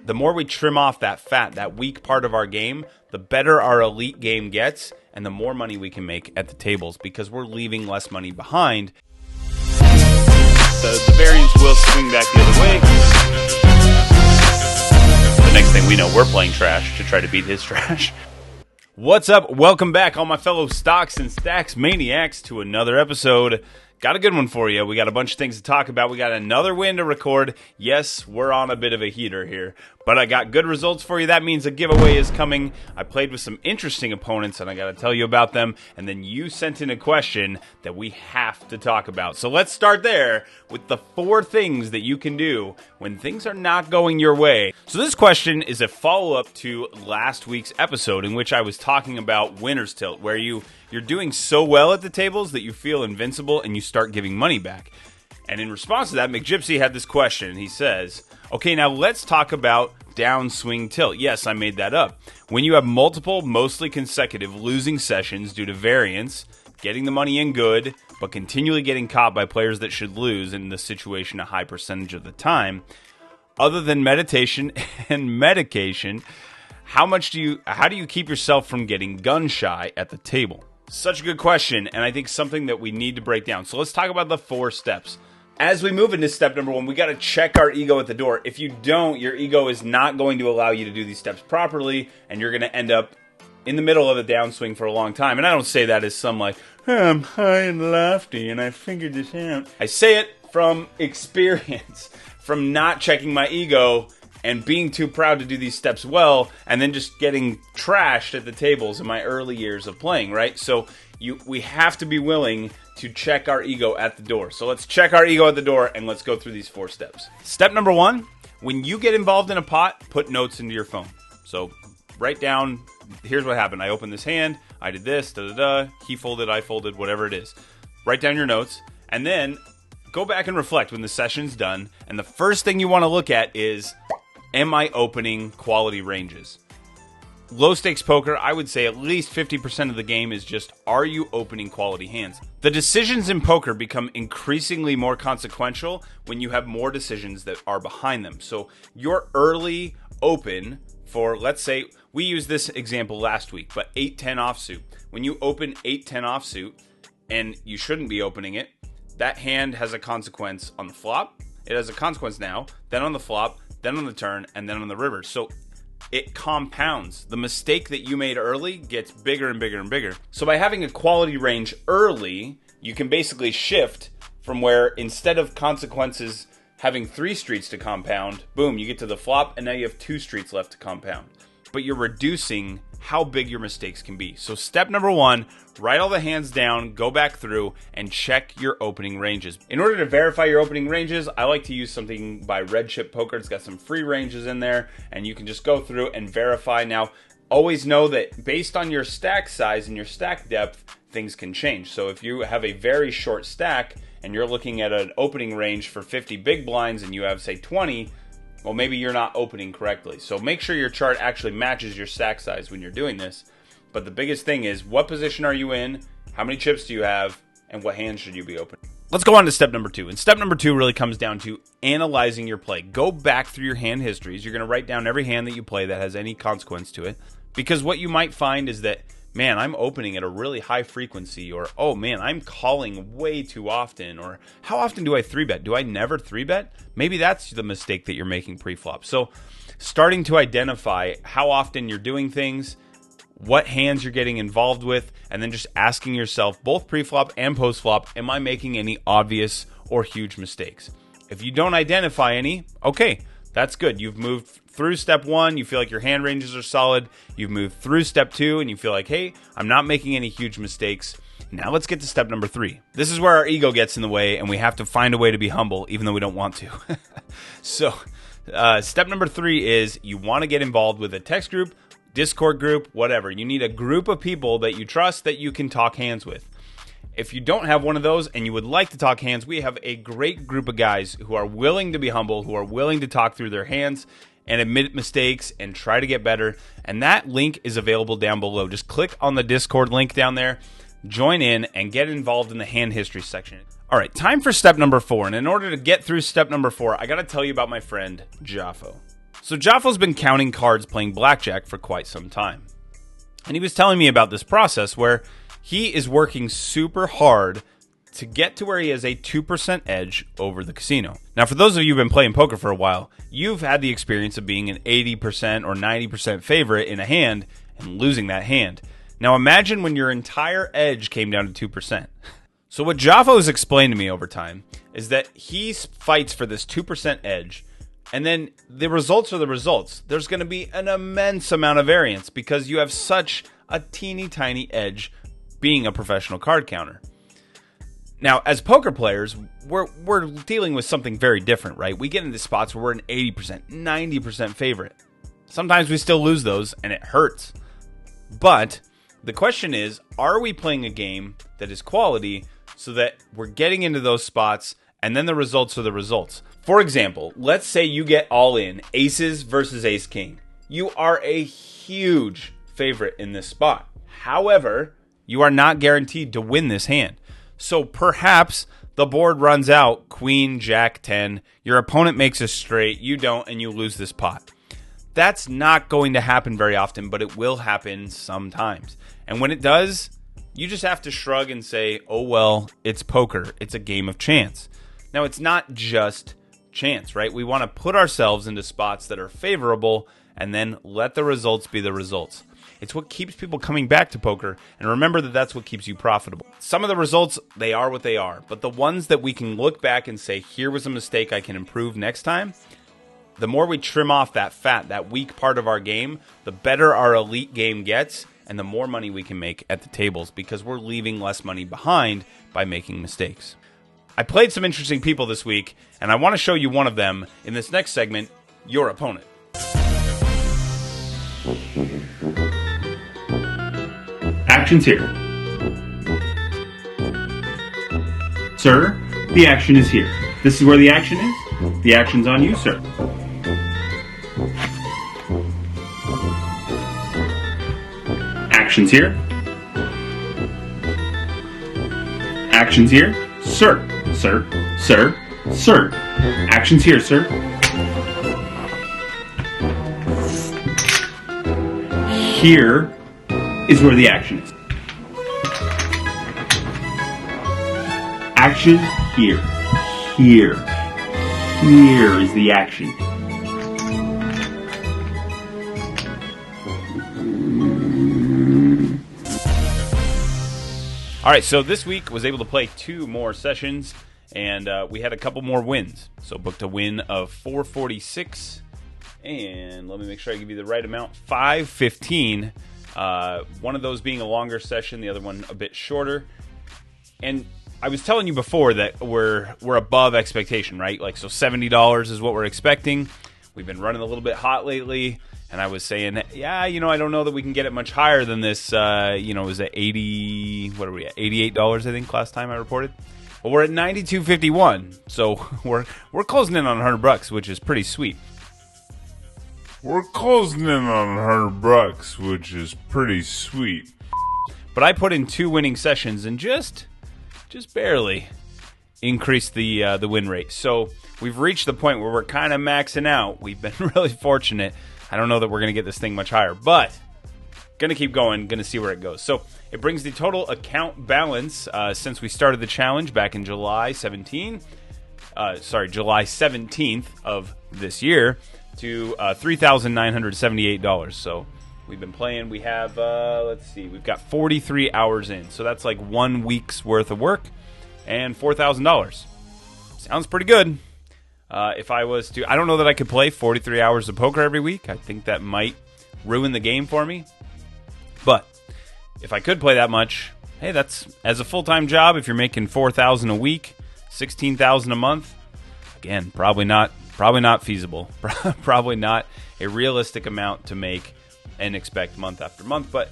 The more we trim off that fat, that weak part of our game, the better our elite game gets, and the more money we can make at the tables because we're leaving less money behind. The variance will swing back the other way. The next thing we know, we're playing trash to try to beat his trash. What's up? Welcome back, all my fellow stocks and stacks maniacs, to another episode. Got a good one for you. We got a bunch of things to talk about. We got another win to record. Yes, we're on a bit of a heater here, but I got good results for you. That means a giveaway is coming. I played with some interesting opponents, and I got to tell you about them. And then you sent in a question that we have to talk about. So let's start there with the 4 things that you can do when things are not going your way. So this question is a follow-up to last week's episode in which I was talking about winner's tilt, where you're doing so well at the tables that you feel invincible and you start giving money back. And in response to that, McGypsy had this question. He says, okay, now let's talk about downswing tilt. Yes, I made that up. When you have multiple, mostly consecutive losing sessions due to variance, getting the money in good, but continually getting caught by players that should lose in the situation a high percentage of the time, other than meditation and medication, how do you keep yourself from getting gun shy at the table? Such a good question, and I think something that we need to break down. So let's talk about the 4 steps. As we move into step number 1, we got to check our ego at the door. If you don't, your ego is not going to allow you to do these steps properly, and you're going to end up in the middle of a downswing for a long time. And I don't say that as some like, hey, I'm high and lofty, and I figured this out. I say it from experience, from not checking my ego and being too proud to do these steps well, and then just getting trashed at the tables in my early years of playing, right? So we have to be willing to check our ego at the door. So let's check our ego at the door, and let's go through these 4 steps. Step number 1, when you get involved in a pot, put notes into your phone. So write down, here's what happened. I opened this hand, I did this, da-da-da, he folded, I folded, whatever it is. Write down your notes, and then go back and reflect when the session's done, and the first thing you want to look at is, am I opening quality ranges? Low stakes poker, I would say at least 50% of the game is just, are you opening quality hands? The decisions in poker become increasingly more consequential when you have more decisions that are behind them. So your early open for, let's say, we used this example last week, but 8-10 offsuit. When you open 8-10 offsuit, and you shouldn't be opening it, that hand has a consequence on the flop. It has a consequence now, then on the flop, then on the turn, and then on the river. So it compounds. The mistake that you made early gets bigger and bigger and bigger. So by having a quality range early, you can basically shift from where instead of consequences having 3 streets to compound, boom, you get to the flop, and now you have 2 streets left to compound. But you're reducing how big your mistakes can be. So step number 1, write all the hands down, go back through, and check your opening ranges. In order to verify your opening ranges, I like to use something by Red Chip Poker. It's got some free ranges in there, and you can just go through and verify. Now, always know that based on your stack size and your stack depth, things can change. So if you have a very short stack, and you're looking at an opening range for 50 big blinds, and you have, say, 20, well, maybe you're not opening correctly. So make sure your chart actually matches your stack size when you're doing this. But the biggest thing is, what position are you in? How many chips do you have? And what hands should you be opening? Let's go on to step number 2. And step number 2 really comes down to analyzing your play. Go back through your hand histories. You're going to write down every hand that you play that has any consequence to it. Because what you might find is that, man, I'm opening at a really high frequency, or, oh man, I'm calling way too often, or how often do I 3-bet? Do I never 3-bet? Maybe that's the mistake that you're making pre-flop. So starting to identify how often you're doing things, what hands you're getting involved with, and then just asking yourself, both pre-flop and post-flop, am I making any obvious or huge mistakes? If you don't identify any, okay, that's good. You've moved through step 1, you feel like your hand ranges are solid. You've moved through step 2, and you feel like, hey, I'm not making any huge mistakes. Now let's get to step number 3. This is where our ego gets in the way, and we have to find a way to be humble, even though we don't want to. So step number 3 is you want to get involved with a text group, Discord group, whatever. You need a group of people that you trust that you can talk hands with. If you don't have one of those and you would like to talk hands, we have a great group of guys who are willing to be humble, who are willing to talk through their hands and admit mistakes and try to get better. And that link is available down below. Just click on the Discord link down there, join in, and get involved in the hand history section. All right, time for step number 4. And in order to get through step number 4, I got to tell you about my friend, Jaffo. So Jaffo's been counting cards playing blackjack for quite some time. And he was telling me about this process where he is working super hard to get to where he has a 2% edge over the casino. Now, for those of you who've been playing poker for a while, you've had the experience of being an 80% or 90% favorite in a hand and losing that hand. Now, imagine when your entire edge came down to 2%. So what Jaffo has explained to me over time is that he fights for this 2% edge, and then the results are the results. There's going to be an immense amount of variance because you have such a teeny tiny edge being a professional card counter. Now, as poker players, we're dealing with something very different, right? We get into spots where we're an 80%, 90% favorite. Sometimes we still lose those, and it hurts. But the question is, are we playing a game that is quality so that we're getting into those spots, and then the results are the results? For example, let's say you get all in, aces versus ace-king. You are a huge favorite in this spot. However, you are not guaranteed to win this hand. So perhaps the board runs out, queen, jack, 10. Your opponent makes a straight, you don't, and you lose this pot. That's not going to happen very often, but it will happen sometimes. And when it does, you just have to shrug and say, oh well, it's poker. It's a game of chance. Now, it's not just chance, right? We want to put ourselves into spots that are favorable and then let the results be the results. It's what keeps people coming back to poker, and remember that that's what keeps you profitable. Some of the results, they are what they are, but the ones that we can look back and say, here was a mistake I can improve next time, the more we trim off that fat, that weak part of our game, the better our elite game gets, and the more money we can make at the tables because we're leaving less money behind by making mistakes. I played some interesting people this week, and I want to show you one of them in this next segment, Your Opponent. Action's here. Sir, the action is here. This is where the action is. The action's on you, sir. Action's here. Action's here. Sir. Sir. Sir. Sir. Action's here, sir. Here is where the action is. Action here. Here. Here is the action. All right, so this week was able to play 2 more sessions, and we had a couple more wins. So booked a win of 446, and let me make sure I give you the right amount, 515. One of those being a longer session, the other one a bit shorter. And I was telling you before that we're above expectation, right? Like, so $70 is what we're expecting. We've been running a little bit hot lately, and I was saying, yeah, I don't know that we can get it much higher than this. It was at $88, I think, last time I reported. Well, we're at $92.51, so we're closing in on $100, which is pretty sweet. We're closing in on $100, which is pretty sweet. But I put in 2 winning sessions and just barely increased the win rate. So we've reached the point where we're kind of maxing out. We've been really fortunate. I don't know that we're going to get this thing much higher, but going to keep going, going to see where it goes. So it brings the total account balance since we started the challenge back in July 17th of this year to $3,978. So we've been playing. We have, we've got 43 hours in. So that's like 1 week's worth of work and $4,000. Sounds pretty good. If I was to, I don't know that I could play 43 hours of poker every week. I think that might ruin the game for me. But if I could play that much, hey, that's as a full-time job. If you're making $4,000 a week, $16,000 a month, again, probably not feasible. Probably not a realistic amount to make and expect month after month. But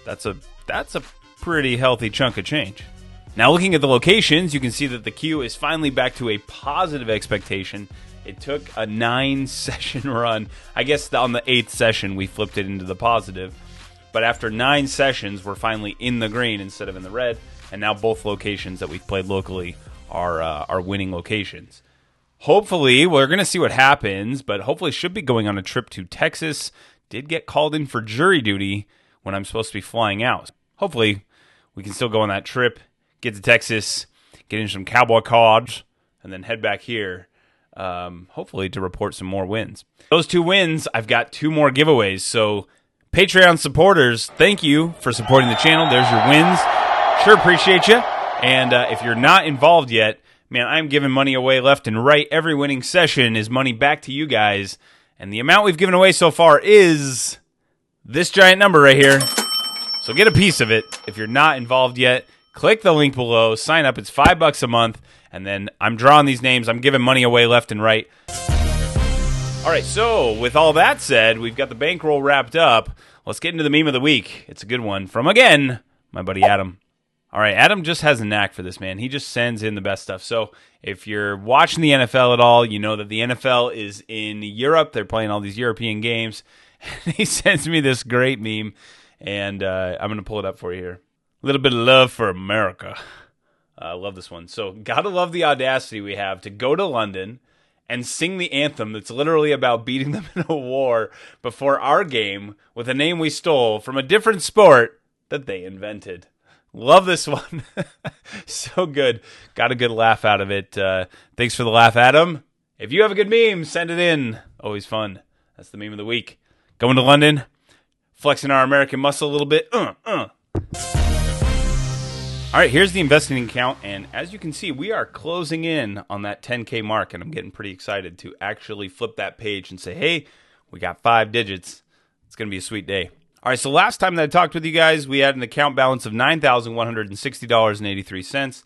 that's a pretty healthy chunk of change. Now, looking at the locations, you can see that the queue is finally back to a positive expectation. It took a 9-session run. I guess on the 8th session, we flipped it into the positive. But after 9 sessions, we're finally in the green instead of in the red. And now both locations that we've played locally are winning locations. hopefully, we're going to see what happens, but hopefully should be going on a trip to Texas. Did get called in for jury duty when I'm supposed to be flying out. Hopefully, we can still go on that trip, get to Texas, get in some cowboy cards, and then head back here, hopefully to report some more wins. Those 2 wins, I've got 2 more giveaways. So Patreon supporters, thank you for supporting the channel. There's your wins. Sure appreciate you. And if you're not involved yet, man, I'm giving money away left and right. Every winning session is money back to you guys. And the amount we've given away so far is this giant number right here. So get a piece of it. If you're not involved yet, click the link below, sign up. It's $5 a month. And then I'm drawing these names. I'm giving money away left and right. All right, so with all that said, we've got the bankroll wrapped up. Let's get into the meme of the week. It's a good one from, again, my buddy Adam. All right, Adam just has a knack for this, man. He just sends in the best stuff. So if you're watching the NFL at all, you know that the NFL is in Europe. They're playing all these European games. He sends me this great meme, and I'm going to pull it up for you here. A little bit of love for America. I love this one. So, gotta love the audacity we have to go to London and sing the anthem that's literally about beating them in a war before our game with a name we stole from a different sport that they invented. Love this one. So good. Got a good laugh out of it. Thanks for the laugh, Adam. If you have a good meme, send it in. Always fun. That's the meme of the week. Going to London, flexing our American muscle a little bit. All right, here's the investing account, and as you can see, we are closing in on that 10K mark, and I'm getting pretty excited to actually flip that page and say, hey, we got 5 digits. It's going to be a sweet day. All right, so last time that I talked with you guys, we had an account balance of $9,160.83.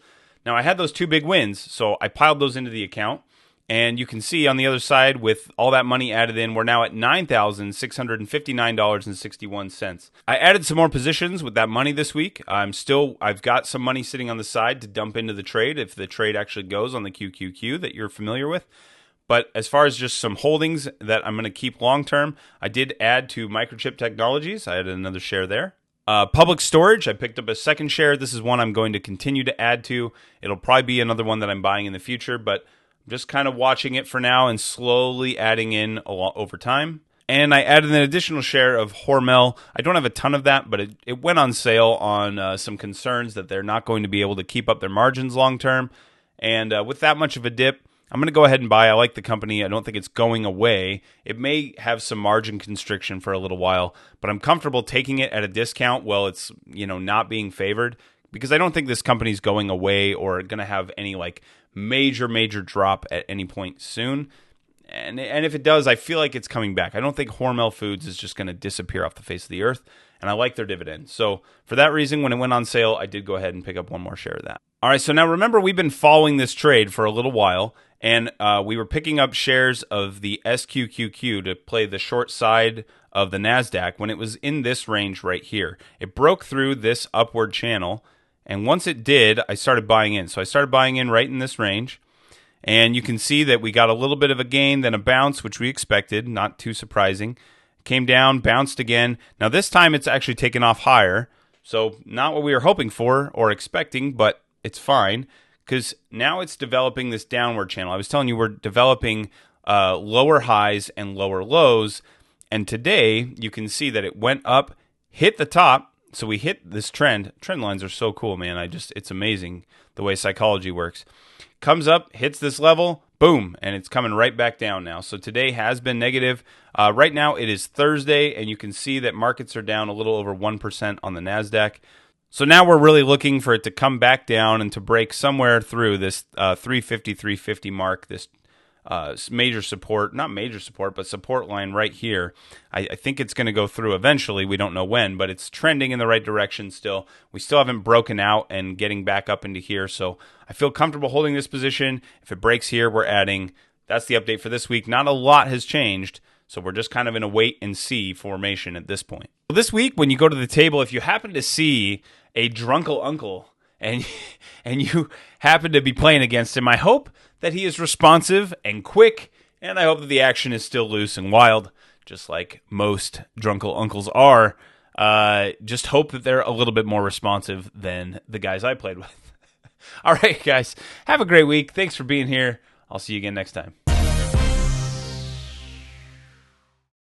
Now, I had those 2 big wins, so I piled those into the account, and you can see on the other side, with all that money added in, we're now at $9,659.61. I added some more positions with that money this week. I've got some money sitting on the side to dump into the trade if the trade actually goes on the QQQ that you're familiar with. But as far as just some holdings that I'm going to keep long-term, I did add to Microchip Technologies. I added another share there. Public storage, I picked up a second share. This is one I'm going to continue to add to. It'll probably be another one that I'm buying in the future, but I'm just kind of watching it for now and slowly adding in over time. And I added an additional share of Hormel. I don't have a ton of that, but it went on sale on some concerns that they're not going to be able to keep up their margins long-term. And with that much of a dip, I'm going to go ahead and buy. I like the company. I don't think it's going away. It may have some margin constriction for a little while, but I'm comfortable taking it at a discount while it's, not being favored, because I don't think this company's going away or going to have any major drop at any point soon. And if it does, I feel like it's coming back. I don't think Hormel Foods is just going to disappear off the face of the earth, and I like their dividend. So for that reason, when it went on sale, I did go ahead and pick up one more share of that. All right, so now remember, we've been following this trade for a little while, and we were picking up shares of the SQQQ to play the short side of the NASDAQ when it was in this range right here. It broke through this upward channel, and once it did, I started buying in. So I started buying in right in this range, and you can see that we got a little bit of a gain, then a bounce, which we expected, not too surprising. Came down, bounced again. Now this time it's actually taken off higher, so not what we were hoping for or expecting, but it's fine, because now it's developing this downward channel. I was telling you we're developing lower highs and lower lows, and today you can see that it went up, hit the top, so we hit this trend. Trend lines are so cool, man. It's amazing the way psychology works. Comes up, hits this level, boom, and it's coming right back down now. So today has been negative. Right now it is Thursday, and you can see that markets are down a little over 1% on the NASDAQ. So now we're really looking for it to come back down and to break somewhere through this 350, 350 mark, this major support, not major support, but support line right here. I think it's going to go through eventually. We don't know when, but it's trending in the right direction still. We still haven't broken out and getting back up into here, so I feel comfortable holding this position. If it breaks here, we're adding. That's the update for this week. Not a lot has changed, so we're just kind of in a wait-and-see formation at this point. This week, when you go to the table, if you happen to see a drunkle uncle and you happen to be playing against him, I hope that he is responsive and quick, and I hope that the action is still loose and wild, just like most drunkle uncles are. Just hope that they're a little bit more responsive than the guys I played with. All right, guys, have a great week. Thanks for being here. I'll see you again next time.